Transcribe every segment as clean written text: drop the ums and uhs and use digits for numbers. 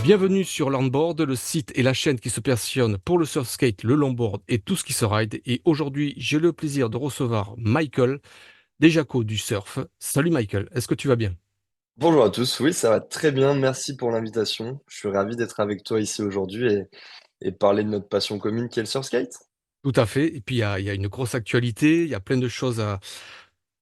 Bienvenue sur Landboard, le site et la chaîne qui se passionne pour le surfskate, le longboard et tout ce qui se ride. Et aujourd'hui, j'ai le plaisir de recevoir Michael Dejaco du surf. Salut Michael, est-ce que tu vas bien? Bonjour à tous, oui, ça va très bien, merci pour l'invitation. Je suis ravi d'être avec toi ici aujourd'hui et parler de notre passion commune qui est le surskate. Tout à fait. Et puis il y a une grosse actualité, il y a plein de choses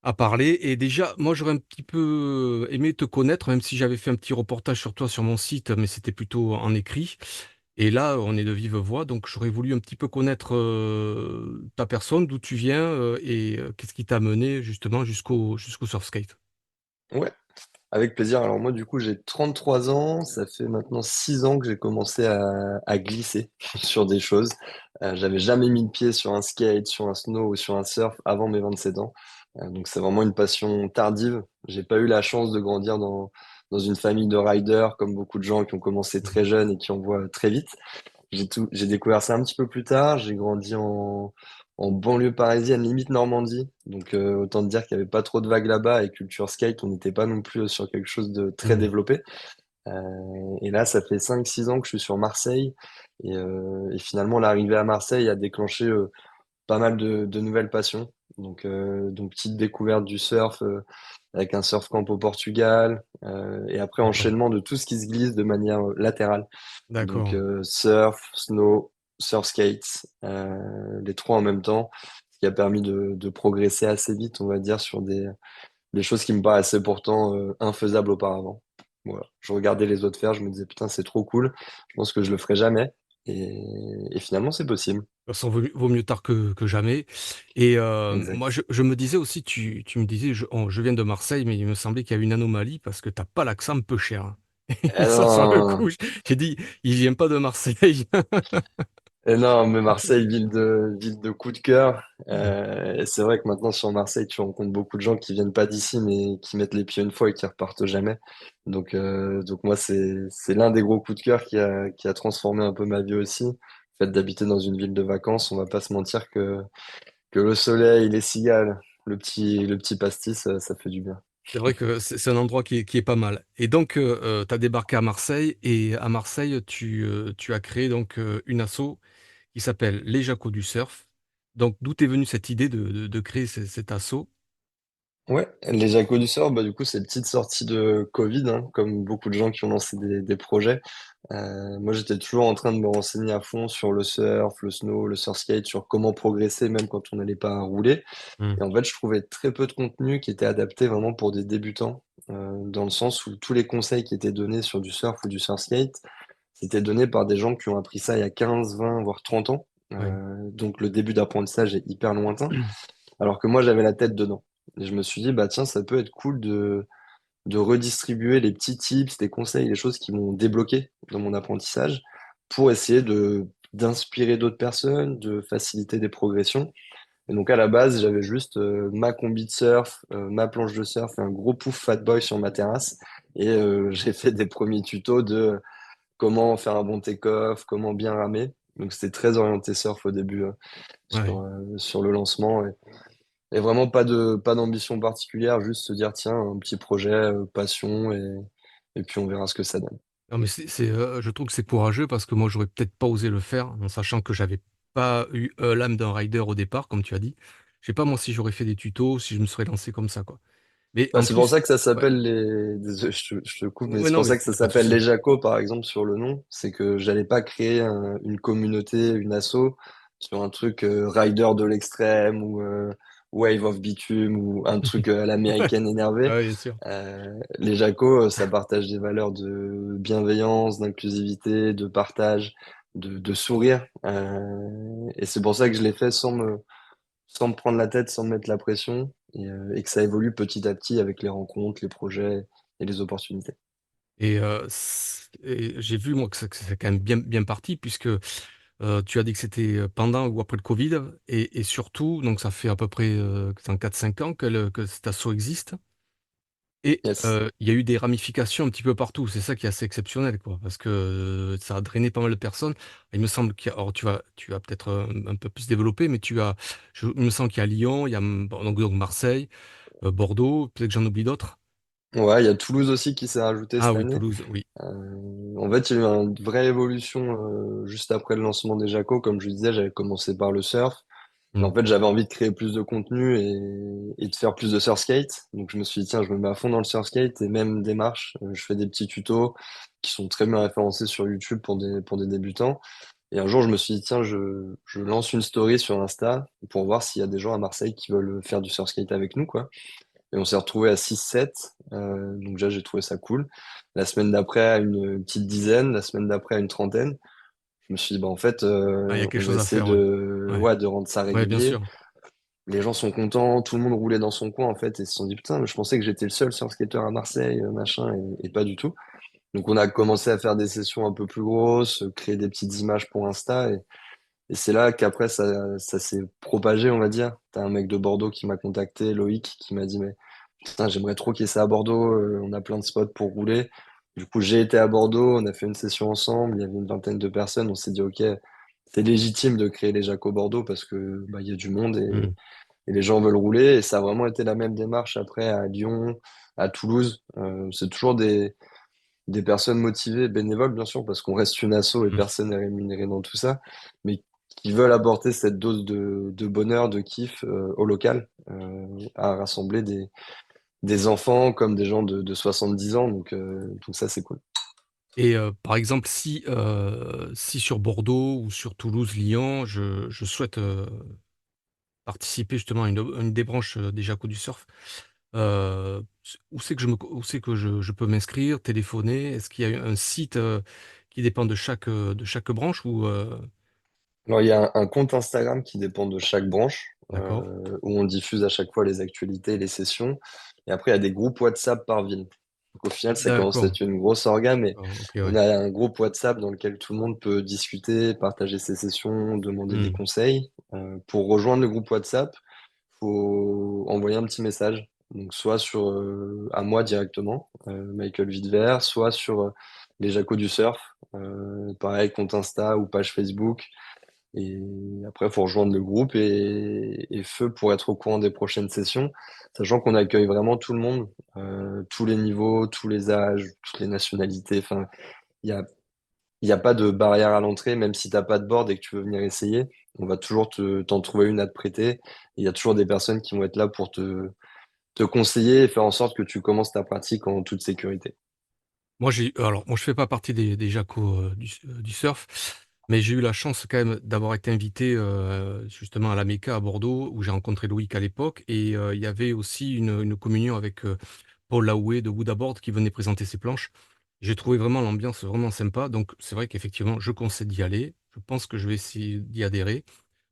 à parler. Et déjà, moi j'aurais un petit peu aimé te connaître, même si j'avais fait un petit reportage sur toi sur mon site, mais c'était plutôt en écrit. Et là, on est de vive voix, donc j'aurais voulu un petit peu connaître ta personne, d'où tu viens et qu'est-ce qui t'a mené justement jusqu'au surfskate. Ouais, avec plaisir. Alors moi du coup j'ai 33 ans, ça fait maintenant 6 ans que j'ai commencé à glisser sur des choses. J'avais jamais mis le pied sur un skate, sur un snow ou sur un surf avant mes 27 ans. Donc c'est vraiment une passion tardive. J'ai pas eu la chance de grandir dans une famille de riders comme beaucoup de gens qui ont commencé très jeunes et qui en voient très vite. J'ai découvert ça un petit peu plus tard. J'ai grandi en banlieue parisienne, limite Normandie. Donc, autant te dire qu'il n'y avait pas trop de vagues là-bas et culture skate, on n'était pas non plus sur quelque chose de très Mhm. développé. Et là, ça fait 5 6 ans que je suis sur Marseille. Et finalement, l'arrivée à Marseille a déclenché pas mal de nouvelles passions. Donc, petite découverte du surf avec un surf camp au Portugal. Et après, D'accord, enchaînement de tout ce qui se glisse de manière latérale. Donc d'accord, surf, snow, surf skate, les trois en même temps, ce qui a permis de progresser assez vite, on va dire, sur des choses qui me paraissaient pourtant infaisables auparavant. Voilà. Je regardais les autres faire, je me disais putain c'est trop cool, je pense que je le ferai jamais. Et finalement c'est possible. de toute façon, vaut mieux tard que jamais. Et moi, Exact. je me disais aussi, tu me disais, je viens de Marseille, mais il me semblait qu'il y a une anomalie parce que t'as pas l'accent peu cher, hein. Et ça, sur le coup, Alors, j'ai dit, il vient pas de Marseille. et non, mais Marseille, ville de coup de cœur. Et c'est vrai que maintenant sur Marseille, tu rencontres beaucoup de gens qui viennent pas d'ici, mais qui mettent les pieds une fois et qui repartent jamais. Donc moi, c'est l'un des gros coups de cœur qui a transformé un peu ma vie aussi. Le fait d'habiter dans une ville de vacances, on va pas se mentir que le soleil, les cigales, le petit pastis, ça fait du bien. C'est vrai que c'est un endroit qui est pas mal. Et donc, tu as débarqué à Marseille et à Marseille, tu as créé donc une asso qui s'appelle Les Jacos du Surf. Donc, d'où est venue cette idée de créer cet asso? Ouais, les Jacos du sort, bah, du coup, c'est une petite sortie de Covid, hein, comme beaucoup de gens qui ont lancé des projets. Moi, j'étais toujours en train de me renseigner à fond sur le surf, le snow, le surf skate, sur comment progresser, même quand on n'allait pas rouler. Hmm. Et en fait, je trouvais très peu de contenu qui était adapté vraiment pour des débutants, dans le sens où tous les conseils qui étaient donnés sur du surf ou du surf skate, c'était donné par des gens qui ont appris ça il y a 15, 20, voire 30 ans. Ouais. Donc, le début d'apprentissage est hyper lointain. Alors que moi, j'avais la tête dedans. Et je me suis dit, bah tiens, ça peut être cool de redistribuer les petits tips, les conseils, les choses qui m'ont débloqué dans mon apprentissage pour essayer d'inspirer d'autres personnes, de faciliter des progressions. Et donc à la base, j'avais juste ma combi de surf, ma planche de surf et un gros pouf fat boy sur ma terrasse. Et j'ai fait des premiers tutos de comment faire un bon take-off, comment bien ramer. Donc c'était très orienté surf au début Ouais. sur le lancement. Et vraiment pas d'ambition particulière, juste se dire, tiens, un petit projet, passion, et puis on verra ce que ça donne. Non, mais je trouve que c'est courageux parce que moi, j'aurais peut-être pas osé le faire en sachant que j'avais pas eu l'âme d'un rider au départ, comme tu as dit. Je sais pas moi si j'aurais fait des tutos, si je me serais lancé comme ça, quoi. Mais Bah, en c'est pour plus, ça que ça ouais, s'appelle désolé, je te coupe, mais ouais, c'est non, pour mais ça que ça y a pas de s'appelle les souci. Jacos, par exemple, sur le nom. C'est que j'allais pas créer une communauté, une asso sur un truc rider de l'extrême ou wave of bitume ou un truc à l'américaine Ah énervé. ouais, bien sûr. Les Jacos, ça partage des valeurs de bienveillance, d'inclusivité, de partage, de sourire. Et c'est pour ça que je l'ai fait sans me prendre la tête, sans me mettre la pression, et que ça évolue petit à petit avec les rencontres, les projets et les opportunités. Et j'ai vu, moi, que c'est quand même bien parti, puisque tu as dit que c'était pendant ou après le Covid, et surtout, donc ça fait à peu près 4-5 ans que cet assaut existe. Et Yes. il y a eu des ramifications un petit peu partout. C'est ça qui est assez exceptionnel, quoi, parce que ça a drainé pas mal de personnes. Il me semble qu'il y a, alors tu vas peut-être un peu plus développer, mais il me semble qu'il y a Lyon, il y a bon, donc Marseille, Bordeaux, peut-être que j'en oublie d'autres. Ouais, il y a Toulouse aussi qui s'est rajouté Ah cette oui, année. Toulouse, oui. En fait, il y a eu une vraie évolution juste après le lancement des Jacos. Comme je disais, j'avais commencé par le surf. Et Mm. en fait, j'avais envie de créer plus de contenu et de faire plus de surf skate. Donc, je me suis dit, tiens, je me mets à fond dans le surf skate et même des marches. Je fais des petits tutos qui sont très bien référencés sur YouTube pour des débutants. Et un jour, je me suis dit, tiens, je lance une story sur Insta pour voir s'il y a des gens à Marseille qui veulent faire du surf skate avec nous, quoi. Et on s'est retrouvé à 6-7. Donc déjà, j'ai trouvé ça cool. La semaine d'après, à une petite dizaine. La semaine d'après, à une trentaine. Je me suis dit, bah, en fait, Ah, il y a quelque on va chose à essayer faire, ouais. Ouais, ouais, de rendre ça ouais, bien régulier. sûr. Les gens sont contents, tout le monde roulait dans son coin, en fait, et ils se sont dit, putain, mais je pensais que j'étais le seul surf-skater à Marseille, machin, et pas du tout. Donc on a commencé à faire des sessions un peu plus grosses, créer des petites images pour Insta, et c'est là qu'après ça s'est propagé, on va dire. T'as un mec de Bordeaux qui m'a contacté, Loïc, qui m'a dit, mais putain, j'aimerais trop qu'il y ait ça à Bordeaux, on a plein de spots pour rouler. Du coup, j'ai été à Bordeaux, on a fait une session ensemble, il y avait une vingtaine de personnes, on s'est dit, ok, c'est légitime de créer les Jaco Bordeaux parce que bah, il y a du monde Mm. et les gens veulent rouler. Et ça a vraiment été la même démarche après à Lyon, à Toulouse. C'est toujours des personnes motivées, bénévoles bien sûr, parce qu'on reste une asso et Mm. personne n'est rémunéré dans tout ça, mais qui veulent apporter cette dose de bonheur, de kiff au local, à rassembler des enfants comme des gens de 70 ans. Donc ça, c'est cool. Et par exemple, si sur Bordeaux ou sur Toulouse, Lyon, je souhaite participer justement à une des branches des Jacos du Surf, où c'est que je peux m'inscrire, téléphoner? Est-ce qu'il y a un site qui dépend de chaque branche ou Alors, il y a un compte Instagram qui dépend de chaque branche, d'accord, où on diffuse à chaque fois les actualités, les sessions. Et après, il y a des groupes WhatsApp par ville. Donc, au final, ça commence à d'accord, être une grosse orga, mais d'accord, ok, on ouais. a un groupe WhatsApp dans lequel tout le monde peut discuter, partager ses sessions, demander des Hmm. conseils. Pour rejoindre le groupe WhatsApp, faut envoyer un petit message. Donc, soit à moi directement, Michael Vidver, soit sur les Jacos du Surf. Pareil, compte Insta ou page Facebook. Et après, il faut rejoindre le groupe et feu pour être au courant des prochaines sessions, sachant qu'on accueille vraiment tout le monde, tous les niveaux, tous les âges, toutes les nationalités. Enfin, il y a pas de barrière à l'entrée, même si t'as pas de board et que tu veux venir essayer, on va toujours t'en trouver une à te prêter. Et il y a toujours des personnes qui vont être là pour te conseiller et faire en sorte que tu commences ta pratique en toute sécurité. Moi, je fais pas partie des Jacos du surf, mais j'ai eu la chance quand même d'avoir été invité justement à la Mecca à Bordeaux, où j'ai rencontré Loïc à l'époque, et il y avait aussi une communion avec Paul Laoué de Woodaboard qui venait présenter ses planches. J'ai trouvé vraiment l'ambiance vraiment sympa, donc c'est vrai qu'effectivement, je conseille d'y aller. Je pense que je vais essayer d'y adhérer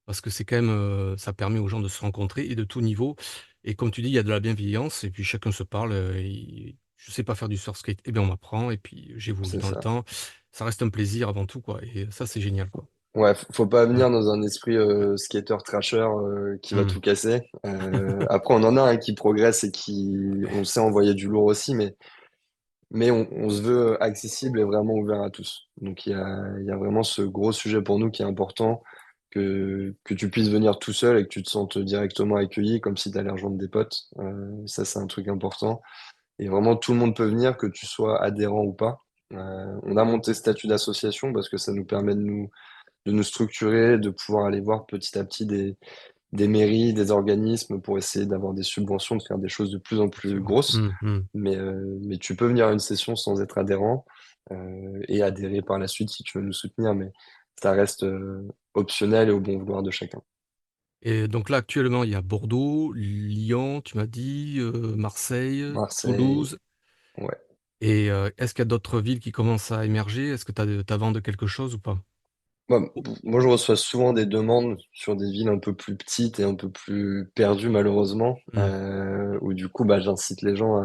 parce que c'est quand même, ça permet aux gens de se rencontrer et de tout niveau. Et comme tu dis, il y a de la bienveillance et puis chacun se parle. Je sais pas faire du surf skate, eh bien on m'apprend et puis j'évolue C'est dans le ça. temps. Ça reste un plaisir avant tout, quoi. Et ça, c'est génial, quoi. Ouais, faut pas Ouais. venir dans un esprit skater trasher qui va Hmm. tout casser. Après, on en a un qui progresse et on sait envoyer du lourd aussi, mais on se veut accessible et vraiment ouvert à tous. Donc il y a vraiment ce gros sujet pour nous qui est important, que tu puisses venir tout seul et que tu te sentes directement accueilli comme si tu allais rejoindre des potes. Ça, c'est un truc important. Et vraiment, tout le monde peut venir, que tu sois adhérent ou pas. On a monté statut d'association parce que ça nous permet de nous structurer, de pouvoir aller voir petit à petit des mairies, des organismes pour essayer d'avoir des subventions, de faire des choses de plus en Bien plus sûr. grosses. Hmm, hmm. Mais tu peux venir à une session sans être adhérent et adhérer par la suite si tu veux nous soutenir, mais ça reste optionnel et au bon vouloir de chacun. Et donc là, actuellement, il y a Bordeaux, Lyon, tu m'as dit, Marseille, Marseille, Toulouse. ouais. Et est-ce qu'il y a d'autres villes qui commencent à émerger? Est-ce que tu as vent de quelque chose ou pas? Oh. Moi, je reçois souvent des demandes sur des villes un peu plus petites et un peu plus perdues, malheureusement, Hmm, où du coup, bah, j'incite les gens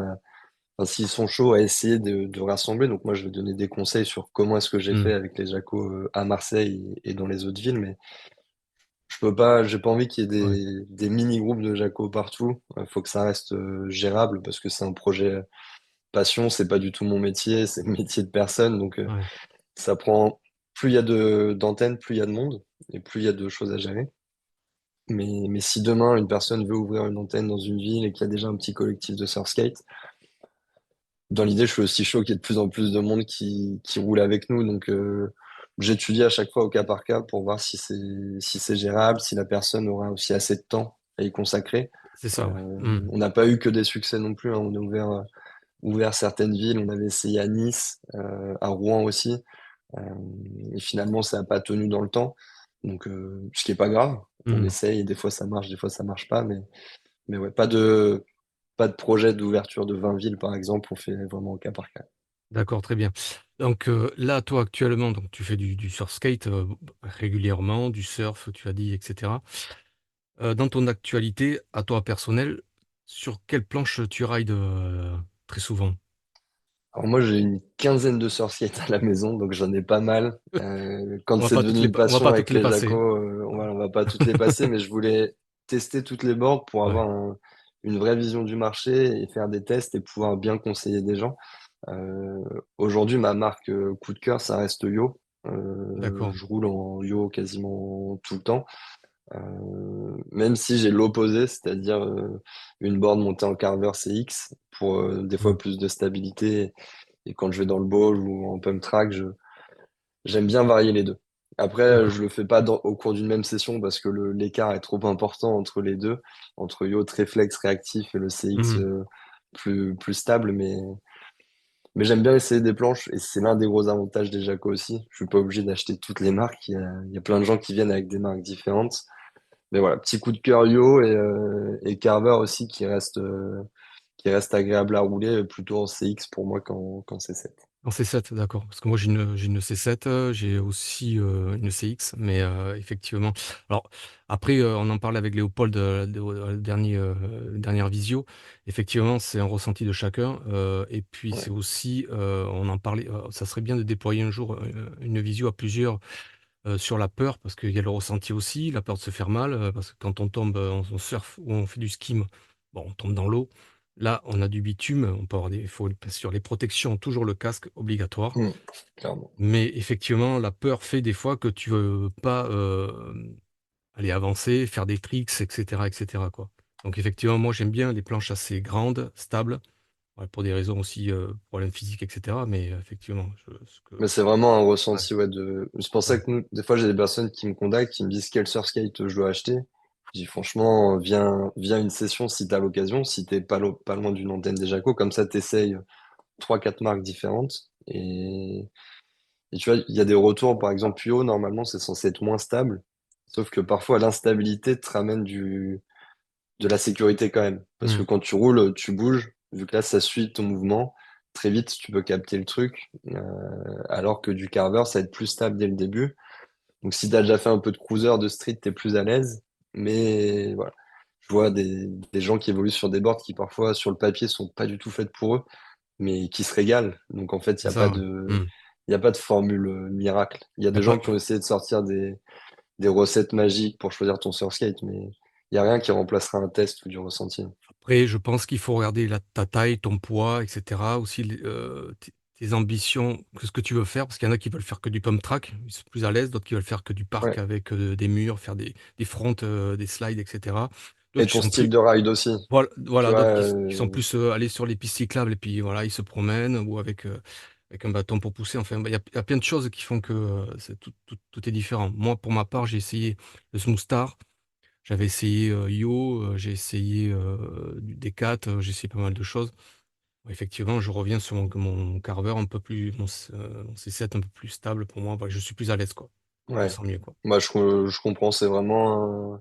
enfin, s'ils sont chauds à essayer de rassembler. Donc moi, je vais donner des conseils sur comment est-ce que j'ai hmm. fait avec les Jacos à Marseille et dans les autres villes, mais je peux pas, j'ai pas envie qu'il y ait Ouais, des mini-groupes de Jacos partout. Il faut que ça reste gérable parce que c'est un projet passion, c'est pas du tout mon métier, c'est le métier de personne. ouais. Ça prend, plus il y a d'antennes, plus il y a de monde et plus il y a de choses à gérer. Mais si demain une personne veut ouvrir une antenne dans une ville et qu'il y a déjà un petit collectif de surf skate, dans l'idée, je suis aussi chaud qu'il y ait de plus en plus de monde qui roule avec nous. Donc, j'étudie à chaque fois au cas par cas pour voir si c'est gérable, si la personne aura aussi assez de temps à y consacrer. C'est ça, ouais. Hmm. On n'a pas eu que des succès non plus, hein. On a ouvert certaines villes. On avait essayé à Nice, à Rouen aussi. Euh, et finalement, ça n'a pas tenu dans le temps. Donc, ce qui est pas grave. On Hmm. essaye. Des fois, ça marche, des fois, ça marche pas. Mais ouais, pas de projet d'ouverture de 20 villes, par exemple. On fait vraiment au cas par cas. D'accord, très bien. Donc là, toi, actuellement, donc, tu fais du surf skate régulièrement, du surf, tu as dit, etc. Dans ton actualité, à toi personnel, sur quelle planche tu rides très souvent? Alors moi, j'ai une quinzaine de surf skates à la maison, donc j'en ai pas mal. Quand On va c'est pas devenu une on va passion pas toutes avec les les passer. Jacos, on va pas toutes les passer, mais je voulais tester toutes les boards pour Ouais, avoir une vraie vision du marché et faire des tests et pouvoir bien conseiller des gens. Euh, Aujourd'hui, ma marque coup de cœur, ça reste Yo. d'accord. Je roule en Yo quasiment tout le temps. Même si j'ai l'opposé, c'est-à-dire une board montée en Carver CX pour des Hmm. fois plus de stabilité. Et quand je vais dans le bowl ou en pump track, j'aime bien varier les deux. Après, je D'accord. le fais pas au cours d'une même session parce que l'écart est trop important entre les deux, entre yacht réflexe réactif et le CX Hmm. plus stable. Mais j'aime bien essayer des planches et c'est l'un des gros avantages des Jacko aussi. Je suis pas obligé d'acheter toutes les marques. Il y a plein de gens qui viennent avec des marques différentes. Mais voilà, petit coup de cœur Yo et Carver aussi qui reste agréable à rouler plutôt en CX pour moi quand c'est 7. En C7, d'accord. Parce que moi, j'ai une C7, j'ai aussi une CX, mais effectivement. Alors, après, on en parlait avec Léopold, dernière visio. Effectivement, c'est un ressenti de chacun. Et puis, c'est Ouais. aussi, on en parlait, ça serait bien de déployer un jour une visio à plusieurs sur la peur, parce qu'il y a le ressenti aussi, la peur de se faire mal, parce que quand on tombe, on surfe ou on fait du ski, bon, on tombe dans l'eau. Là, on a du bitume, on peut avoir il faut bien sûr les protections, toujours le casque obligatoire. Mm, clairement. Mais effectivement, la peur fait des fois que tu veux pas aller avancer, faire des tricks, etc., etc., quoi. Donc effectivement, moi j'aime bien les planches assez grandes, stables, ouais, pour des raisons aussi problèmes physiques, etc. Mais effectivement, Mais c'est vraiment un ouais, ressenti, ouais, c'est pour ça ouais, que des fois, j'ai des personnes qui me contactent, qui me disent quel surskate je dois acheter. Je dis franchement, viens une session si t'as l'occasion, si t'es pas loin d'une antenne des Jaco, comme ça, t'essayes trois, quatre marques différentes. Et tu vois, il y a des retours, par exemple, Puyo, normalement, c'est censé être moins stable. Sauf que parfois, l'instabilité te ramène de la sécurité quand même. Parce que hmm, quand tu roules, tu bouges. Vu que là, ça suit ton mouvement. Très vite, tu peux capter le truc. Alors que du carver, ça va être plus stable dès le début. Donc, si tu as déjà fait un peu de cruiser, de street, tu es plus à l'aise. Mais voilà. Je vois des gens qui évoluent sur des boards qui, parfois, sur le papier, sont pas du tout faites pour eux, mais qui se régalent. Donc, en fait, c'est ça, ouais. Hmm. il y a pas de formule miracle. Il y a Y a des pas, gens qui ont essayé de sortir des recettes magiques pour choisir ton surf skate, mais il n'y a rien qui remplacera un test ou du ressenti. Après, je pense qu'il faut regarder ta taille, ton poids, etc. Aussi, tes ambitions, ce que tu veux faire, parce qu'il y en a qui veulent faire que du pump track, ils sont plus à l'aise, d'autres qui veulent faire que du parc Ouais. avec des murs, faire des fronts, des slides, etc. Et D'autres qui ton sont style plus, de ride aussi. voilà, Tu vois, d'autres qui sont plus allés sur les pistes cyclables et puis voilà, ils se promènent ou avec un bâton pour pousser. Enfin, il y a plein de choses qui font que tout est différent. Moi, pour ma part, j'ai essayé le Smooth Star. J'avais essayé Yo, j'ai essayé du Decat, j'ai essayé pas mal de choses. Ouais, effectivement, je reviens sur mon carver un peu plus, mon C7 un peu plus stable pour moi. Voilà, je suis plus à l'aise, quoi. Je me ouais. sens mieux, quoi. Moi, je comprends, c'est vraiment.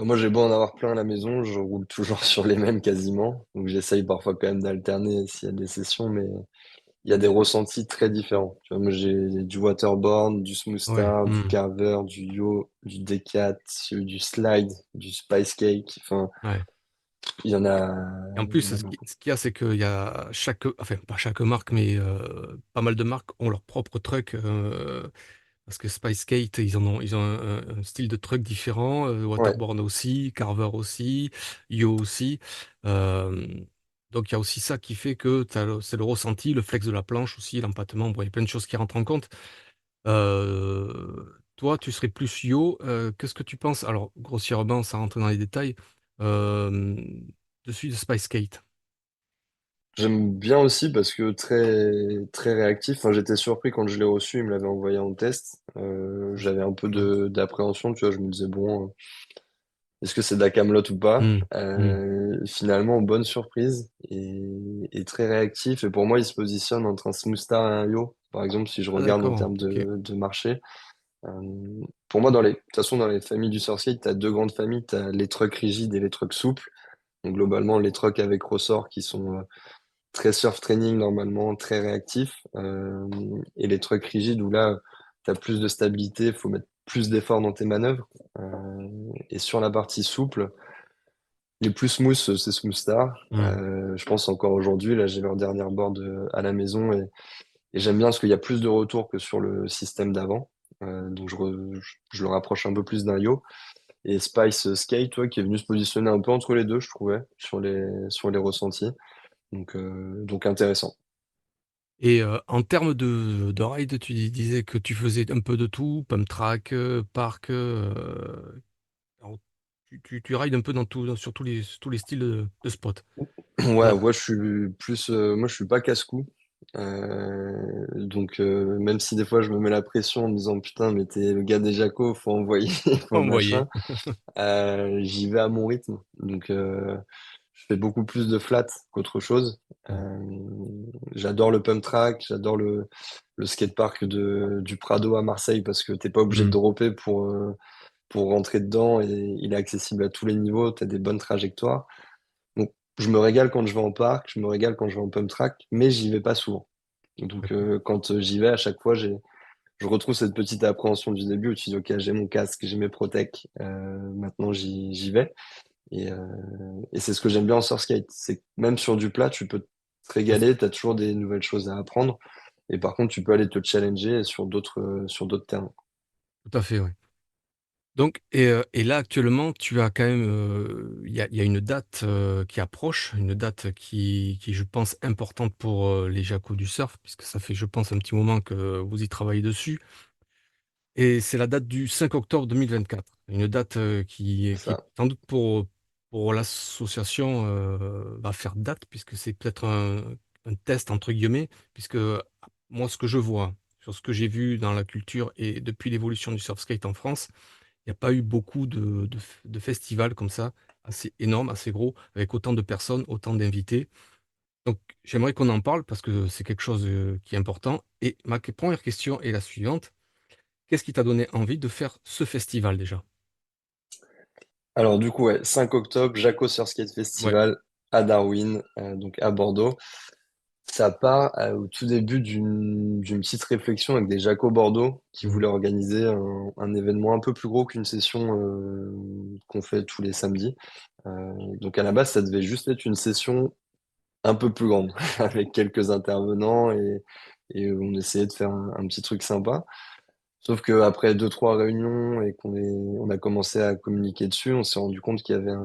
Moi, j'ai beau en avoir plein à la maison, je roule toujours sur les mêmes quasiment. Donc, j'essaye parfois quand même d'alterner s'il y a des sessions, mais il y a des ressentis très différents. Tu vois, moi, j'ai du waterboard, du smooth Ouais, star, du carver, du yo, du decat, du slide, du spice cake. Enfin, ouais. il y en a, Et en plus, ce qu'il y a, c'est qu'il y a enfin, pas chaque marque, mais pas mal de marques ont leur propre truck. Parce que Spice Skate, ils ont un style de truck différent, ouais. Waterborne aussi, Carver aussi, Yo aussi. Euh, donc il y a aussi ça qui fait que c'est le ressenti, le flex de la planche aussi, l'empattement. Bon, il y a plein de choses qui rentrent en compte. Toi, tu serais plus Yo. Qu'est-ce que tu penses? Alors, grossièrement, ça rentre dans les détails. Euh, de celui de Spice Skate. J'aime bien aussi parce que très, très réactif. Enfin, j'étais surpris quand je l'ai reçu, il me l'avait envoyé en test. J'avais un peu Ouais. d'appréhension, tu vois, je me disais, bon, est-ce que c'est de la Camelot ou pas? Hmm, hmm. Finalement, bonne surprise et très réactif. Et pour moi, il se positionne entre un Smoothstar et un Yo. Par exemple, si je Ah regarde en d'accord, termes ok. de marché. Pour moi, de toute façon, dans les familles du Surskate, tu as deux grandes familles. Tu as les trucks rigides et les trucks souples. Donc, globalement, les trucks avec ressort qui sont très surf training, normalement, très réactifs. Et les trucks rigides où là, tu as plus de stabilité, il faut mettre plus d'efforts dans tes manœuvres. Et sur la partie souple, les plus smooth, c'est Smoothstar. Hmm. Je pense encore aujourd'hui, là, j'ai leur dernière board à la maison et j'aime bien parce qu'il y a plus de retours que sur le système d'avant. Donc je le rapproche un peu plus d'un yo. Et Spice Skate, ouais, qui est venu se positionner un peu entre les deux, je trouvais, sur les ressentis. Donc intéressant. Et en termes de ride, tu disais que tu faisais un peu de tout, pump track, park. Alors, tu rides un peu dans tout, sur tous les styles de spot. Ouais, Ouais. moi je suis plus, moi je suis pas casse-cou. Même si des fois je me mets la pression en me disant putain mais t'es le gars des Jacos, faut envoyer, faut machin. Envoyé. J'y vais à mon rythme. Je fais beaucoup plus de flat qu'autre chose. Ouais. J'adore le pump track, j'adore le skatepark du Prado à Marseille parce que t'es pas obligé de Hmm. dropper pour rentrer dedans et il est accessible à tous les niveaux, t'as des bonnes trajectoires. Donc, je me régale quand je vais en parc, je me régale quand je vais en pump track, mais j'y vais pas souvent. D'accord. Quand j'y vais, à chaque fois, je retrouve cette petite appréhension du début où tu dis, OK, j'ai mon casque, j'ai mes protèques, maintenant j'y vais. Et, euh, et c'est ce que j'aime bien en surskate. C'est que même sur du plat, tu peux te Tout à fait. régaler, tu as toujours des nouvelles choses à apprendre. Et par contre, tu peux aller te challenger sur d'autres terrains. Tout à fait, ouais. Donc, et là, actuellement, tu as quand même, il y a une date qui approche, une date qui, je pense, importante pour les Jacos du surf, puisque ça fait, je pense, un petit moment que vous y travaillez dessus. Et c'est la date du 5 octobre 2024. Une date qui, Ça. sans doute, pour l'association, va faire date, puisque c'est peut-être un test, entre guillemets, puisque moi, ce que je vois, sur ce que j'ai vu dans la culture et depuis l'évolution du surf skate en France, il n'y a pas eu beaucoup de festivals comme ça, assez énormes, assez gros, avec autant de personnes, autant d'invités. Donc, j'aimerais qu'on en parle parce que c'est quelque chose qui est important. Et première question est la suivante. Qu'est-ce qui t'a donné envie de faire ce festival déjà? Alors du coup, ouais, 5 octobre, Jaco Surskate Ouais. Festival à Darwin, donc à Bordeaux. Ça part au tout début d'une petite réflexion avec des Jaco Bordeaux qui Mhm. voulaient organiser un événement un peu plus gros qu'une session qu'on fait tous les samedis. Donc à la base, ça devait juste être une session un peu plus grande, avec quelques intervenants et on essayait de faire un petit truc sympa. Sauf qu'après deux, trois réunions et on a commencé à communiquer dessus, on s'est rendu compte qu'il y avait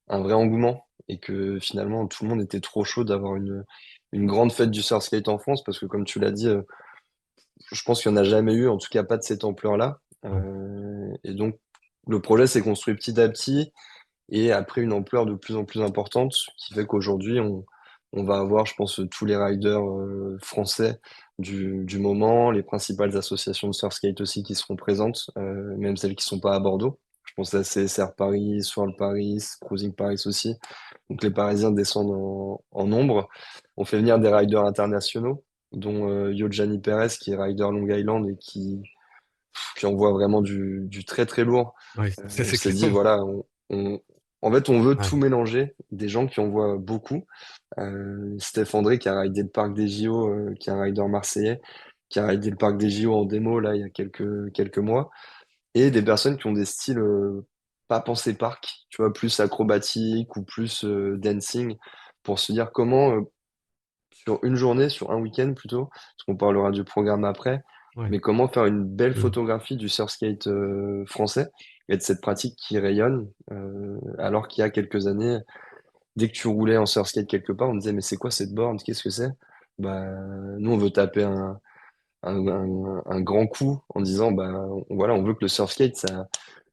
un vrai engouement et que finalement tout le monde était trop chaud d'avoir une grande fête du surskate en France parce que comme tu l'as dit, je pense qu'il n'y en a jamais eu, en tout cas pas de cette ampleur-là. Ouais. Et donc le projet s'est construit petit à petit et a pris une ampleur de plus en plus importante, ce qui fait qu'aujourd'hui, on va avoir, je pense, tous les riders français du moment, les principales associations de surfskate aussi qui seront présentes, même celles qui sont pas à Bordeaux. Je pense à CSR Paris, Swirl Paris, Cruising Paris aussi. Donc les Parisiens descendent en nombre. On fait venir des riders internationaux, dont Yojani Perez, qui est rider Long Island et qui envoie vraiment du très très lourd. Ouais, ça On c'est s'est clair. dit, voilà, en fait, on veut tout Ouais. mélanger, des gens qui envoient beaucoup. Steph André, qui a ridé le parc des JO, qui est un rider marseillais, qui a ridé le parc des JO en démo, là, il y a quelques mois, et des personnes qui ont des styles pas pensés parc, tu vois, plus acrobatique ou plus dancing, pour se dire comment, sur une journée, sur un week-end plutôt, parce qu'on parlera du programme après, Ouais. mais comment faire une belle Mhm. photographie du surfskate français et de cette pratique qui rayonne, alors qu'il y a quelques années, dès que tu roulais en surfskate quelque part, on disait mais c'est quoi cette borne? Qu'est-ce que c'est? Bah, nous on veut taper un grand coup en disant bah voilà, on veut que le surfskate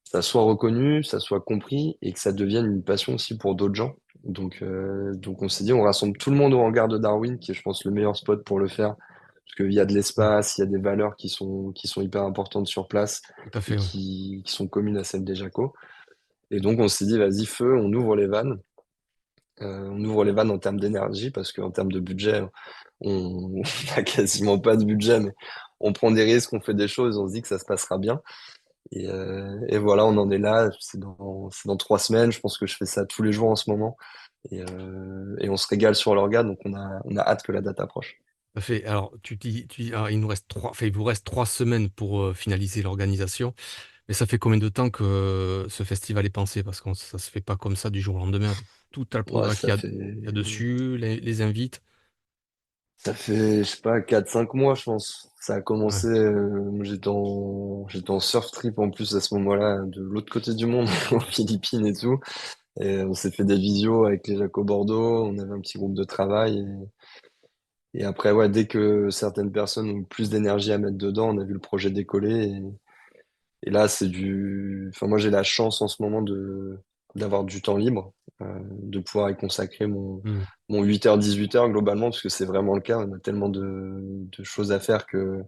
ça soit reconnu, ça soit compris et que ça devienne une passion aussi pour d'autres gens. Donc on s'est dit, on rassemble tout le monde au hangar de Darwin, qui est, je pense, le meilleur spot pour le faire, parce qu'il y a de Mm. l'espace, il y a des valeurs qui sont hyper importantes sur place Tout à et fait, oui. qui sont communes à celles des Jacos. Et donc on s'est dit, vas-y, feu, on ouvre les vannes. On ouvre les vannes en termes d'énergie, parce qu'en termes de budget, on n'a quasiment pas de budget, mais on prend des risques, on fait des choses, on se dit que ça se passera bien. Et voilà, on en est là. C'est dans 3 semaines. Je pense que je fais ça tous les jours en ce moment. Et on se régale sur l'orga, donc on a hâte que la date approche. Tout à fait. Alors, alors, il nous reste enfin, il vous reste 3 semaines pour finaliser l'organisation. Mais ça fait combien de temps que ce festival est pensé? Parce que ça se fait pas comme ça du jour au lendemain, avec tout le Ouais, programme qu'il y a dessus, les invites. ça fait, je sais pas, 4 5 mois, je pense. Ça a Ouais. commencé, moi, j'étais en surf trip en plus à ce moment-là, de l'autre côté du monde, aux Philippines et tout. Et on s'est fait des visios avec les Jaco Bordeaux, on avait un petit groupe de travail. Et après, ouais, dès que certaines personnes ont plus d'énergie à mettre dedans, on a vu le projet décoller. Et là, enfin, moi, j'ai la chance en ce moment d'avoir du temps libre, de pouvoir y consacrer Hmm. mon 8h, 18h globalement, parce que c'est vraiment le cas. On a tellement de choses à faire que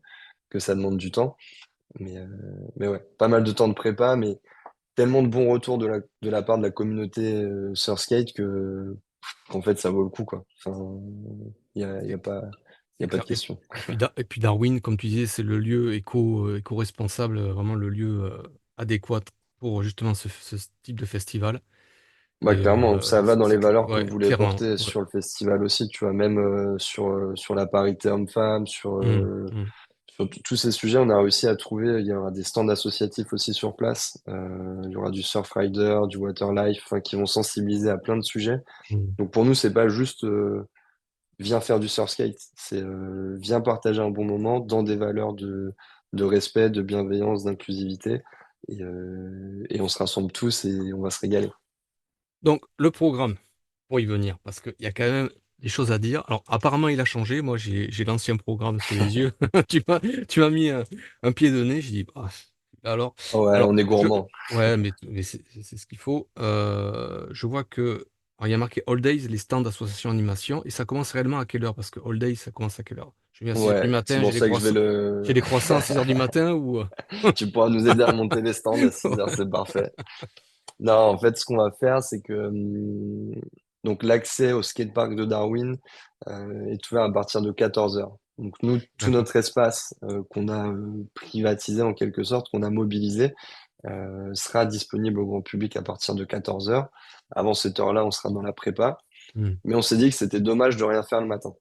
ça demande du temps. Mais, euh, mais ouais, pas mal de temps de prépa, mais tellement de bons retours de la part de la communauté Surfskate qu'en fait, ça vaut le coup, quoi. Enfin, il y C'est a pas de clair. question. Et puis Darwin, comme tu disais, c'est le lieu éco-responsable, vraiment le lieu adéquat pour justement ce type de festival. Bah, Et clairement, ça va dans les valeurs qu'on ouais, voulait clairement. porter Ouais. sur le festival aussi, tu vois, même sur la parité homme-femme, Hmm, hmm, sur tous ces sujets, on a réussi à trouver, il y aura des stands associatifs aussi sur place, il y aura du Surfrider, du Waterlife, enfin, qui vont sensibiliser à plein de sujets. hmm. Donc pour nous, c'est pas juste viens faire du surfskate, c'est viens partager un bon moment dans des valeurs de respect, de bienveillance, d'inclusivité, et on se rassemble tous et on va se régaler. Donc, le programme, pour y venir, parce qu'il y a quand même des choses à dire. Alors, apparemment, il a changé. Moi, j'ai l'ancien programme sous les yeux. Tu m'as mis un pied de nez. J'ai dit, ah, alors, Ouais, alors, on est gourmand. ouais, mais c'est ce qu'il faut. Je vois que, alors, il y a marqué All Days, les stands d'association animation, et ça commence réellement à quelle heure? Parce que All Days, ça commence à quelle heure? Je viens à 6 heures du Ouais, c'est matin, pour ça que je vais j'ai le. les croissants à 6 heures du matin ou. Tu pourras nous aider à monter les stands à 6h, c'est parfait. Non, en fait, ce qu'on va faire, c'est que donc l'accès au skatepark de Darwin est ouvert à partir de 14h. Donc nous, tout D'accord. notre espace qu'on a privatisé en quelque sorte, qu'on a mobilisé, sera disponible au grand public à partir de 14h. Avant cette heure-là, on sera dans la prépa. Hmm. Mais on s'est dit que c'était dommage de rien faire le matin.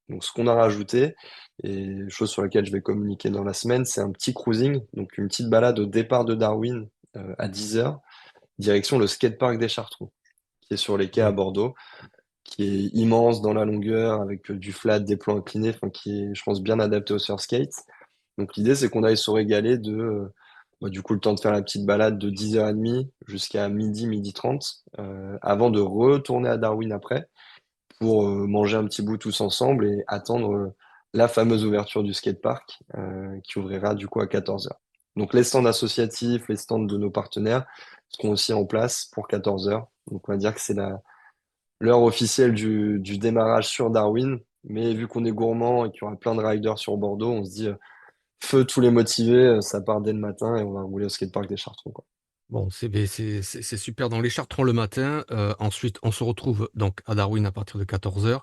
Donc, ce qu'on a rajouté, et chose sur laquelle je vais communiquer dans la semaine, c'est un petit cruising, donc une petite balade au départ de Darwin à 10h, direction le skatepark des Chartrons, qui est sur les quais à D'accord. Bordeaux, qui est immense dans la longueur, avec du flat, des plans inclinés, enfin, qui est, je pense, bien adapté au surskate. Donc, l'idée, c'est qu'on aille se régaler du coup, le temps de faire la petite balade de 10h30 jusqu'à midi, midi 30, avant de retourner à Darwin après pour manger un petit bout tous ensemble et attendre la fameuse ouverture du skatepark qui ouvrira du coup à 14h. Donc les stands associatifs, les stands de nos partenaires seront aussi en place pour 14h. Donc on va dire que c'est l'heure officielle du démarrage sur Darwin. Mais vu qu'on est gourmand et qu'il y aura plein de riders sur Bordeaux, on se dit feu tous les motivés, ça part dès le matin et on va rouler au skatepark des Chartrons, quoi. Bon, c'est super. Dans les Chartrons le matin. Ensuite, on se retrouve donc à Darwin à partir de 14h.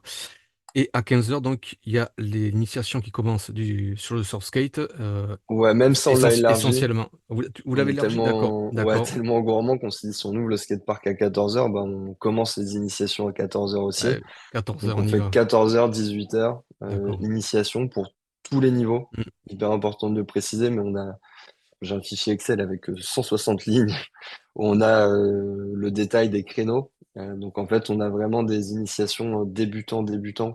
Et à 15h, donc, il y a l'initiation qui commence sur le surf skate, Ouais, même ça on l'a élargi. essentiellement. Vous On l'avez est élargi? D'accord, tellement, ouais, d'accord. tellement gourmand qu'on se dit si on ouvre le skatepark à 14h, ben, on commence les initiations à 14h aussi. Ouais, 14h, Donc on on y fait va. 14h, 18h, D'accord. initiation pour tous les niveaux. Mm. Hyper important de le préciser, mais j'ai un fichier Excel avec 160 lignes où on a le détail des créneaux. Donc en fait, on a vraiment des initiations débutants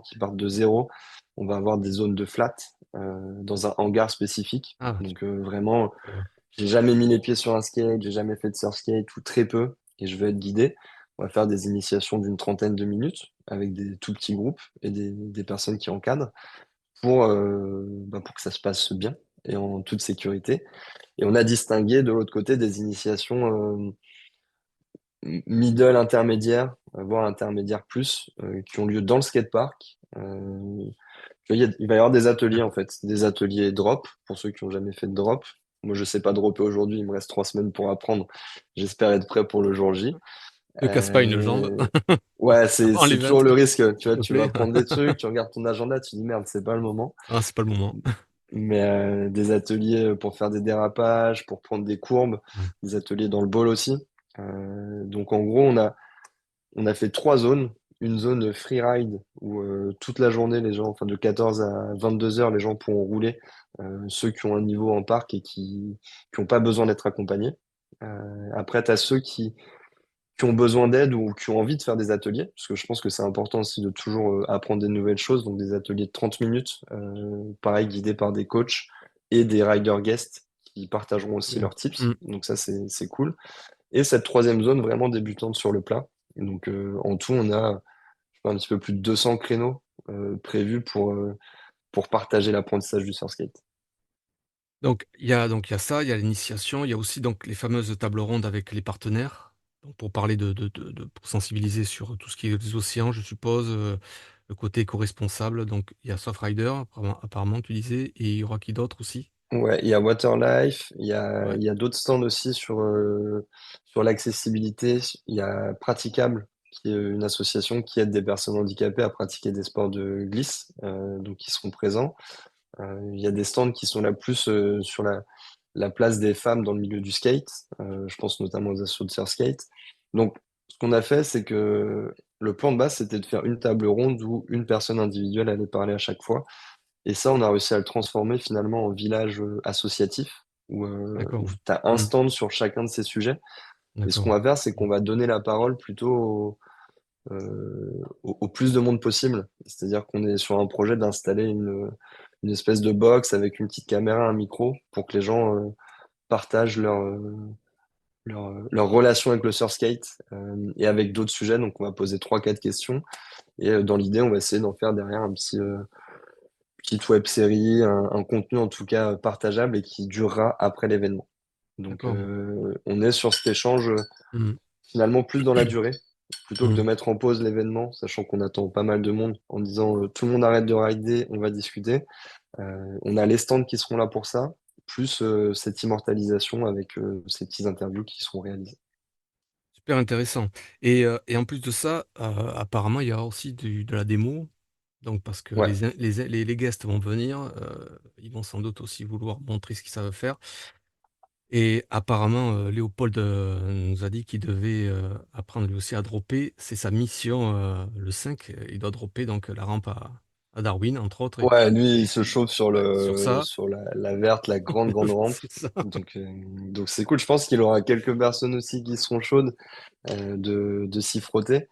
qui partent de zéro. On va avoir des zones de flat dans un hangar spécifique. Ah, Donc vraiment, je vois. j'ai jamais mis les pieds sur un skate, j'ai jamais fait de surf skate ou très peu, et je veux être guidé. On va faire des initiations d'une trentaine de minutes avec des tout petits groupes et des personnes qui encadrent pour que ça se passe bien et en toute sécurité. Et on a distingué de l'autre côté des initiations middle intermédiaire voire intermédiaire plus, qui ont lieu dans le skatepark. Tu vois, il va y avoir des ateliers en fait, des ateliers drop pour ceux qui n'ont jamais fait de drop. Moi, je sais pas dropper aujourd'hui, il me reste 3 semaines pour apprendre. J'espère être prêt pour le jour J. Ne casse pas une jambe Euh, Ouais, avant c'est l'event, toujours le risque. Tu s'il vois, te tu vas plaît. apprendre des trucs, tu regardes ton agenda, tu dis merde, c'est pas le moment. Ah, c'est pas le moment. Mais des ateliers pour faire des dérapages, pour prendre des courbes, Ouais. des ateliers dans le ball aussi. Donc en gros, on a fait 3 zones. Une zone freeride où toute la journée, les gens, enfin de 14 à 22 heures, les gens pourront rouler, ceux qui ont un niveau en parc et qui n'ont pas besoin d'être accompagnés. Après, tu as ceux qui ont besoin d'aide ou qui ont envie de faire des ateliers, parce que je pense que c'est important aussi de toujours apprendre des nouvelles choses, donc des ateliers de 30 minutes, pareil, guidés par des coachs et des rider guests qui partageront aussi Bien. leurs tips. Mm. Donc ça, c'est cool. Et cette troisième zone vraiment débutante sur le plat. Donc en tout, on a je sais pas, un petit peu plus de 200 créneaux prévus pour partager l'apprentissage du surskate. Donc il y a ça, il y a l'initiation, il y a aussi donc les fameuses tables rondes avec les partenaires, donc pour parler pour sensibiliser sur tout ce qui est les océans, je suppose, le côté éco-responsable. Donc il y a Surfrider apparemment tu disais, et il y aura qui d'autre aussi? Ouais, il y a Waterlife, il y a, Ouais, il y a d'autres stands aussi sur l'accessibilité. Il y a Praticable, qui est une association qui aide des personnes handicapées à pratiquer des sports de glisse, donc ils seront présents. Il y a des stands qui sont là plus sur la place des femmes dans le milieu du skate. Je pense notamment aux assos de surskate. Donc, ce qu'on a fait, c'est que le plan de base, c'était de faire une table ronde où une personne individuelle allait parler à chaque fois. Et ça, on a réussi à le transformer finalement en village associatif, où d'accord. tu as un Mmh, stand sur chacun de ces sujets. Et ce qu'on d'accord. va faire, c'est qu'on va donner la parole plutôt au plus de monde possible. C'est-à-dire qu'on est sur un projet d'installer une espèce de box avec une petite caméra, un micro, pour que les gens partagent leur relation avec le surskate et avec d'autres sujets. Donc on va poser 3, 4 questions. Et dans l'idée, on va essayer d'en faire derrière un petite web série, un contenu en tout cas partageable et qui durera après l'événement. Donc D'accord. on est sur cet échange Mmh. finalement plus dans la durée, plutôt que de Mmh. mettre en pause l'événement, sachant qu'on attend pas mal de monde, en disant tout le monde arrête de rider, on va discuter. On a les stands qui seront là pour ça, plus cette immortalisation avec ces petits interviews qui seront réalisés. Super intéressant, et en plus de ça, apparemment il y aura aussi de la démo, donc parce que Ouais, les guests vont venir, ils vont sans doute aussi vouloir montrer ce qu'ils savent faire. Et apparemment, Léopold, nous a dit qu'il devait, apprendre lui aussi à dropper. C'est sa mission, le 5, il doit dropper donc la rampe à Darwin, entre autres, et ouais, puis lui, il se chauffe sur sur ça, sur la verte, la grande rampe. c'est ça. Donc c'est cool. Je pense qu'il aura quelques personnes aussi qui seront chaudes de s'y frotter.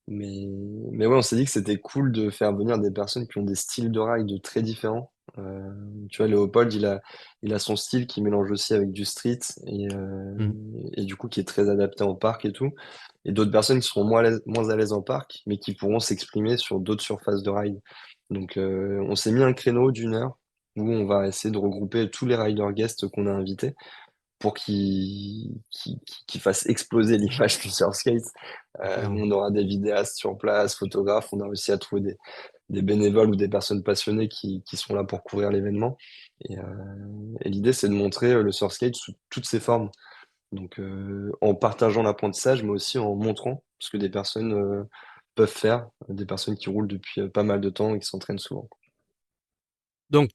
Mais, mais ouais, on s'est dit que c'était cool de faire venir des personnes qui ont des styles de ride très différents. Tu vois, Léopold, il a son style qui mélange aussi avec du street Mmh, et du coup qui est très adapté en parc et tout. Et d'autres personnes qui seront moins à l'aise en parc, mais qui pourront s'exprimer sur d'autres surfaces de ride. Donc on s'est mis un créneau d'1 heure où on va essayer de regrouper tous les rider guests qu'on a invités pour qu'ils fassent exploser l'image du surskate. c'est clair. Nous, on aura des vidéastes sur place, photographes, on a réussi à trouver des bénévoles ou des personnes passionnées qui sont là pour couvrir l'événement. Et l'idée, c'est de montrer le surskate sous toutes ses formes. Donc, en partageant l'apprentissage, mais aussi en montrant ce que des personnes peuvent faire, des personnes qui roulent depuis pas mal de temps et qui s'entraînent souvent. Donc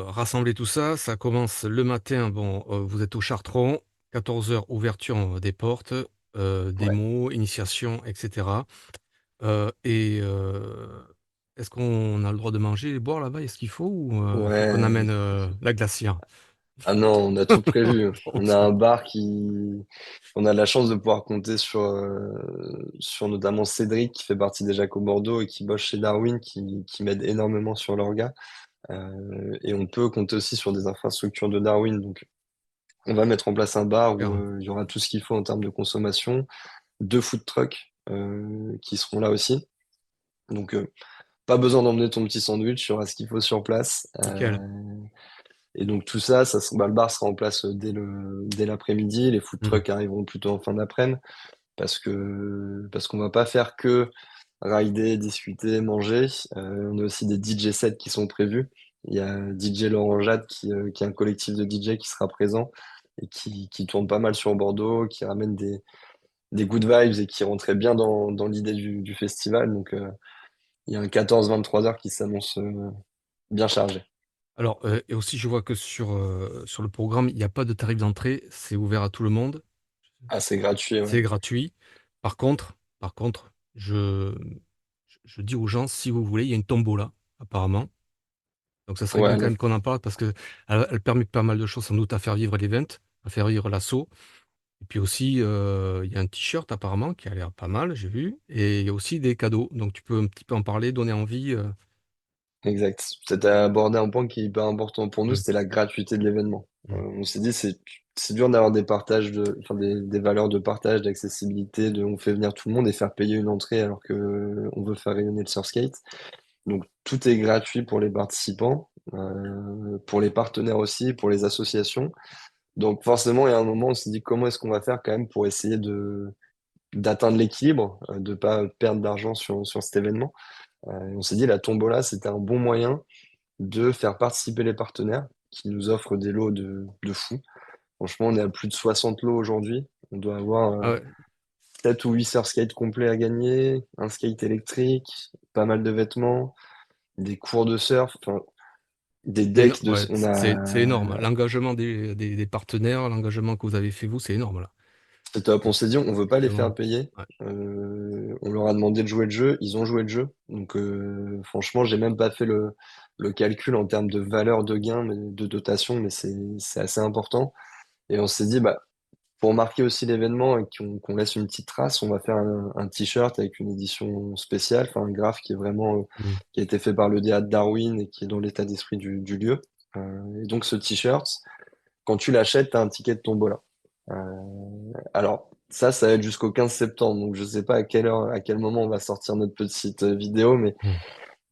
rassembler tout ça, ça commence le matin. Bon, vous êtes au Chartron, 14 heures ouverture, des portes, Ouais. démo, initiation, et cetera. Et est-ce qu'on a le droit de manger et boire là-bas? Est-ce qu'il faut, ou faut qu'on Ouais, amène, la glacière? ah non, on a tout prévu. On a un bar on a la chance de pouvoir compter sur notamment Cédric qui fait partie des Jacobs Bordeaux et qui bosse chez Darwin, qui m'aide énormément sur l'orga. Et on peut compter aussi sur des infrastructures de Darwin. Donc, on va mettre en place un bar où Super, il y aura tout ce qu'il faut en termes de consommation, 2 food trucks qui seront là aussi. Donc, pas besoin d'emmener ton petit sandwich, il y aura ce qu'il faut sur place. nickel. Et donc tout ça, bah, le bar sera en place dès l'après-midi. Les food Mmh. trucks arriveront plutôt en fin d'après-midi. parce qu'on va pas faire que rider, discuter, manger. On a aussi des DJ sets qui sont prévus. Il y a DJ Laurent Jade qui est un collectif de DJ qui sera présent et qui tourne pas mal sur Bordeaux, qui ramène des good vibes et qui rentrait bien dans l'idée du festival. Donc, il y a un 14-23 heures qui s'annonce bien chargé. Alors, et aussi, je vois que sur le programme, il n'y a pas de tarif d'entrée, c'est ouvert à tout le monde, Ah, c'est gratuit, ouais. c'est gratuit. Par contre, je dis aux gens, si vous voulez, il y a une tombola, apparemment. Donc, ça serait bien Ouais, quand même qu'on en parle parce que elle permet pas mal de choses, sans doute, à faire vivre l'event, à faire vivre l'assaut. Et puis aussi, il y a un t-shirt, apparemment, qui a l'air pas mal, j'ai vu. Et il y a aussi des cadeaux. Donc, tu peux un petit peu en parler, donner envie. exact. Tu as abordé un point qui est hyper important pour nous, Mm, c'était la gratuité de l'événement. mm, On s'est dit, c'est dur d'avoir des partages enfin, des valeurs de partage, d'accessibilité, on fait venir tout le monde et faire payer une entrée alors que on veut faire rayonner le surskate. Donc, tout est gratuit pour les participants, pour les partenaires aussi, pour les associations. Donc, forcément, il y a un moment, on s'est dit, comment est-ce qu'on va faire quand même pour essayer d'atteindre l'équilibre, de pas perdre d'argent sur cet événement. On s'est dit, la tombola, c'était un bon moyen de faire participer les partenaires qui nous offrent des lots de fou. Franchement, on est à plus de 60 lots aujourd'hui. On doit avoir Ah ouais. 7 ou 8 surskates complets à gagner, un skate électrique, pas mal de vêtements, des cours de surf, enfin, des decks de... Ouais, On c'est énorme. a... L'engagement des partenaires, l'engagement que vous avez fait vous, c'est énorme là. C'est top. On s'est dit, on veut pas les faire Vraiment. payer. Ouais. On leur a demandé de jouer le jeu. Ils ont joué le jeu. Donc, franchement, j'ai même pas fait le calcul en termes de valeur de gain, de dotation, mais c'est assez important. Et on s'est dit, bah, pour marquer aussi l'événement et qu'on laisse une petite trace, on va faire un t-shirt avec une édition spéciale, enfin un graphe qui est vraiment Mm. qui a été fait par le DA de Darwin et qui est dans l'état d'esprit du lieu. Et donc ce t-shirt, quand tu l'achètes, tu as un ticket de tombola. Alors ça va être jusqu'au 15 septembre, donc je sais pas à quelle heure, à quel moment on va sortir notre petite vidéo, Mm.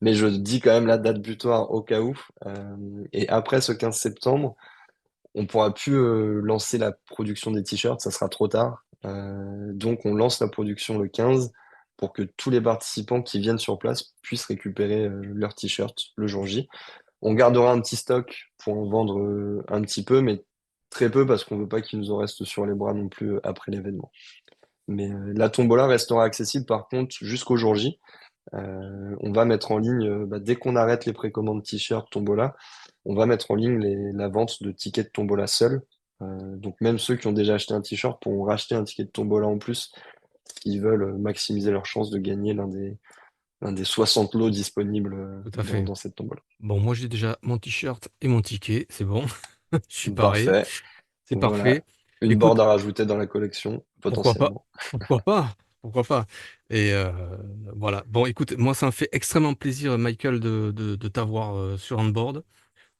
mais je dis quand même la date butoir au cas où. Et après ce 15 septembre, on pourra plus lancer la production des t-shirts, ça sera trop tard. Donc on lance la production le 15 pour que tous les participants qui viennent sur place puissent récupérer leurs t-shirts le jour J. On gardera un petit stock pour en vendre un petit peu, mais très peu parce qu'on veut pas qu'il nous en reste sur les bras non plus après l'événement. Mais la tombola restera accessible par contre jusqu'au jour J. On va mettre en ligne, dès qu'on arrête les précommandes t-shirts Tombola, on va mettre en ligne la vente de tickets de Tombola seuls. Donc même ceux qui ont déjà acheté un t-shirt pourront racheter un ticket de Tombola en plus s'ils veulent maximiser leur chance de gagner l'un des 60 lots disponibles Tout à dans, fait. dans cette Tombola. Bon, moi j'ai déjà mon t-shirt et mon ticket, c'est bon. Je suis paré, Parfait. c'est parfait. Voilà. Une board Écoute, à rajouter dans la collection, pourquoi pas? potentiellement. Pourquoi pas? Pourquoi pas? Et voilà. Bon, écoute, moi ça me fait extrêmement plaisir, Michael, de t'avoir sur Onboard,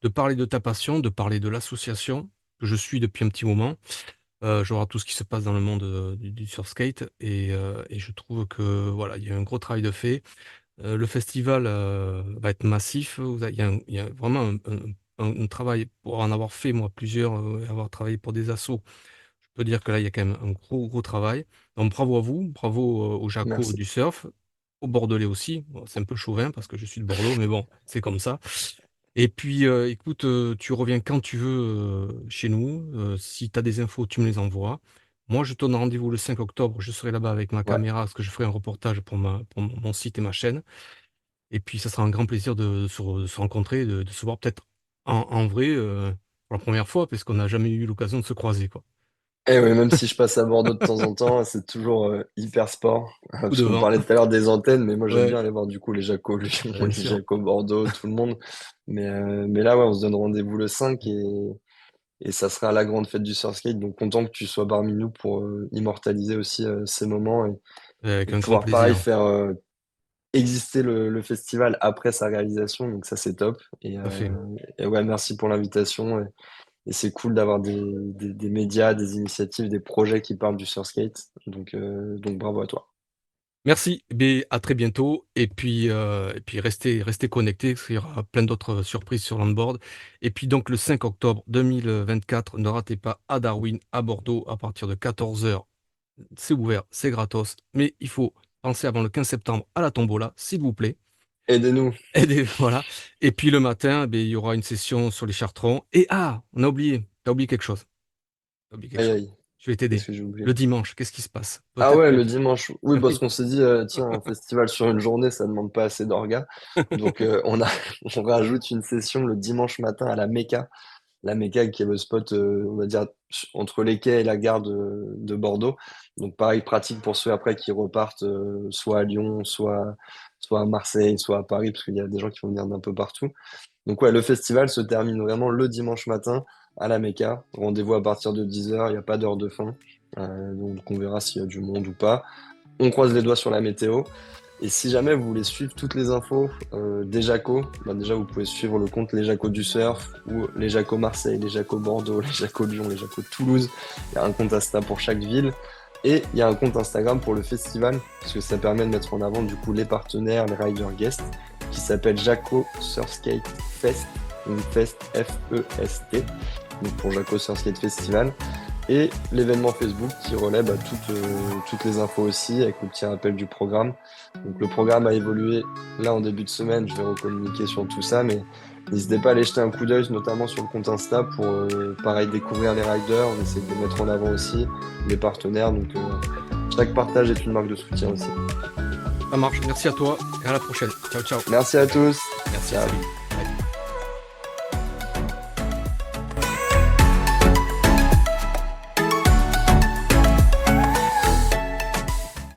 de parler de ta passion, de parler de l'association que je suis depuis un petit moment. Je vois tout ce qui se passe dans le monde du surskate et je trouve que voilà, il y a un gros travail de fait. Le festival va être massif. Il y a vraiment un travail pour en avoir fait moi plusieurs, avoir travaillé pour des assos. Je peux dire que là il y a quand même un gros travail. Donc bravo à vous, bravo aux Jaco Merci. du surf, aux Bordelais aussi. Bon, c'est un peu chauvin parce que je suis de Bordeaux, mais bon, c'est comme ça. Et puis, écoute, tu reviens quand tu veux chez nous. Si tu as des infos, tu me les envoies. Moi, je te donne rendez-vous le 5 octobre. Je serai là-bas avec ma Ouais. caméra parce que je ferai un reportage pour mon site et ma chaîne. Et puis, ça sera un grand plaisir de se rencontrer, de se voir peut-être en vrai pour la première fois, parce qu'on n'a jamais eu l'occasion de se croiser, quoi. Et oui, même si je passe à Bordeaux de temps en temps, c'est toujours hyper sport. Coup Parce de qu'on vent. parlait tout à l'heure des antennes, mais moi j'aime Ouais, bien aller voir du coup les Jaco Lyon, bien les sûr. Jaco Bordeaux, tout le monde. Mais là, ouais, on se donne rendez-vous le 5 et ça sera la grande fête du surskate. Donc content que tu sois parmi nous pour immortaliser aussi ces moments et Avec un grand pouvoir pareil plaisir. faire exister le festival après sa réalisation. Donc ça, c'est top. Tout à fait. Et ouais, merci pour l'invitation. Et c'est cool d'avoir des médias, des initiatives, des projets qui parlent du surskate. Donc bravo à toi. Merci, et à très bientôt. Et puis restez connectés, parce qu'il y aura plein d'autres surprises sur l'onboard. Et puis donc le 5 octobre 2024, ne ratez pas à Darwin, à Bordeaux, à partir de 14 heures c'est ouvert, c'est gratos, mais il faut penser avant le 15 septembre à la tombola, s'il vous plaît. Aidez-nous. Voilà. Et puis le matin, ben, il y aura une session sur les chartrons. Et ah, on a oublié, t'as oublié quelque chose. T'as oublié quelque Aïe, chose. aïe. Je vais Qu'est-ce t'aider. que j'ai oublié? Le dimanche, qu'est-ce qui se passe? Ah Peut-être ouais, que le dimanche. Oui, parce oui. qu'on s'est dit, tiens, un festival sur une journée, ça demande pas assez d'orgas. Donc, on rajoute une session le dimanche matin à la Mecca. La Mecca qui est le spot, on va dire, entre les quais et la gare de Bordeaux. Donc, pareil, pratique pour ceux après qui repartent, soit à Lyon, soit à Marseille, soit à Paris, parce qu'il y a des gens qui vont venir d'un peu partout. Donc ouais, le festival se termine vraiment le dimanche matin à la Mecca. Rendez-vous à partir de 10 h, il n'y a pas d'heure de fin. Donc on verra s'il y a du monde ou pas. On croise les doigts sur la météo. Et si jamais vous voulez suivre toutes les infos des Jacos, bah déjà vous pouvez suivre le compte Les Jacos du Surf ou Les Jacos Marseille, Les Jacos Bordeaux, Les Jacos Lyon, Les Jacos Toulouse. Il y a un compte Insta pour chaque ville. Et il y a un compte Instagram pour le festival, parce que ça permet de mettre en avant du coup les partenaires, les rider guests, qui s'appelle Jaco Surfskate Fest, donc Fest F-E-S-T, donc pour Jaco Surfskate Festival, et l'événement Facebook qui relaie bah, toutes les infos aussi, avec le petit rappel du programme. Donc le programme a évolué là en début de semaine, je vais recommuniquer sur tout ça, mais n'hésitez pas à aller jeter un coup d'œil, notamment sur le compte Insta, pour pareil découvrir les riders, on essaie de les mettre en avant aussi, les partenaires, donc chaque partage est une marque de soutien aussi. Ça marche. Merci à toi et à la prochaine. Ciao, ciao. Merci à tous. Merci, Ciao. salut.